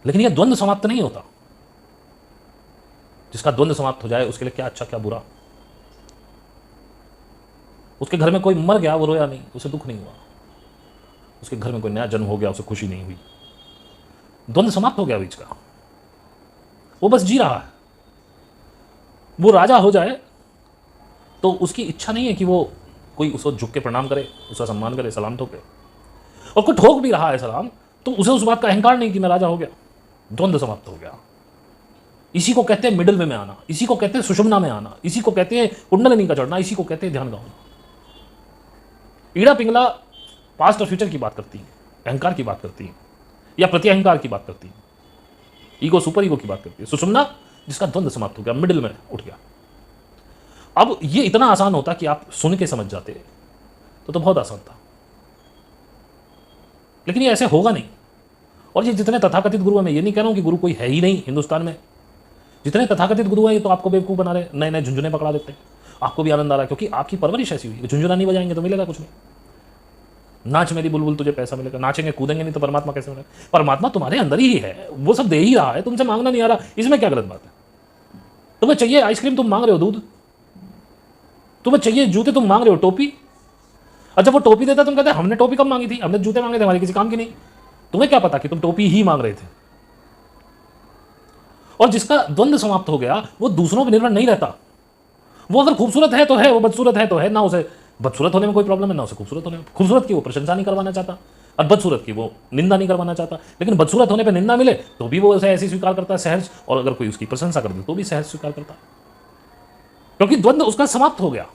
लेकिन यह द्वंद्व समाप्त नहीं होता। जिसका द्वंद्व समाप्त हो जाए उसके लिए क्या अच्छा क्या बुरा। उसके घर में कोई मर गया, वो रोया नहीं, उसे दुख नहीं हुआ। उसके घर में कोई नया जन्म हो गया, उसे खुशी नहीं हुई। द्वंद्व समाप्त हो गया बीच का, वो बस जी रहा है। वो राजा हो जाए तो उसकी इच्छा नहीं है कि वो कोई उसको झुक के प्रणाम करे, उसका सम्मान करे, सलाम ठोके। और कोई ठोक भी रहा है सलाम तो उसे उस बात का अहंकार नहीं कि मैं राजा हो गया। द्वंद्व समाप्त हो गया। इसी को कहते हैं मिडिल वे में आना, इसी को कहते हैं सुषुम्ना में आना, इसी को कहते हैं कुंडलिनी का चढ़ना, इसी को कहते हैं ध्यान का होना। ईड़ा पिंगला पास्ट और फ्यूचर की बात करती है, अहंकार की बात करती है, या प्रति अहंकार की बात करती है, ईगो सुपर ईगो की बात करती है। सुषुम्ना जिसका द्वंद्व समाप्त हो गया, मिडिल में उठ गया। अब ये इतना आसान होता कि आप सुन के समझ जाते तो बहुत आसान था, लेकिन ये ऐसे होगा नहीं। और ये जितने तथाकथित गुरु हैं, मैं ये नहीं कह रहा हूं कि गुरु कोई है ही नहीं हिंदुस्तान में, जितने तथाकथित गुरु हैं ये तो आपको बेवकूफ बना रहे, नए नए झुंझुने पकड़ा देते हैं। आपको भी आनंद आ रहा है क्योंकि आपकी परवरिश ऐसी हुई है। झुंझुना नहीं बजाएंगे तो मिलेगा कुछ नहीं। नाच मेरी बुलबुल तुझे पैसा मिलेगा, नाचेंगे कूदेंगे नहीं तो परमात्मा कैसे मिलेगा। परमात्मा तुम्हारे अंदर ही है, वो सब दे ही रहा है, तुमसे मांगना नहीं आ रहा, इसमें क्या गलत बात है। तुम्हें चाहिए आइसक्रीम, तुम मांग रहे हो दूध। तुम्हें चाहिए जूते, तुम मांग रहे हो टोपी। अच्छा वो टोपी देता तुम कहते हमने टोपी कब मांगी थी, हमने जूते मांगे थे, हमारे किसी काम की नहीं। तुम्हें क्या पता कि तुम टोपी ही मांग रहे थे। और जिसका द्वंद्व समाप्त हो गया वो दूसरों पर निर्भर नहीं रहता। वो अगर खूबसूरत है तो है, वो बदसूरत है तो है, ना उसे बदसूरत होने में कोई प्रॉब्लम है, ना उसे खूबसूरत होने में। खूबसूरत की वो प्रशंसा नहीं करवाना चाहता और बदसूरत की वो निंदा नहीं करवाना चाहता। लेकिन बदसूरत होने पर निंदा मिले तो भी वो उसे ऐसे स्वीकार करता है सहज, और अगर कोई उसकी प्रशंसा कर दे तो भी सहज स्वीकार करता है, क्योंकि द्वंद्व उसका समाप्त हो गया।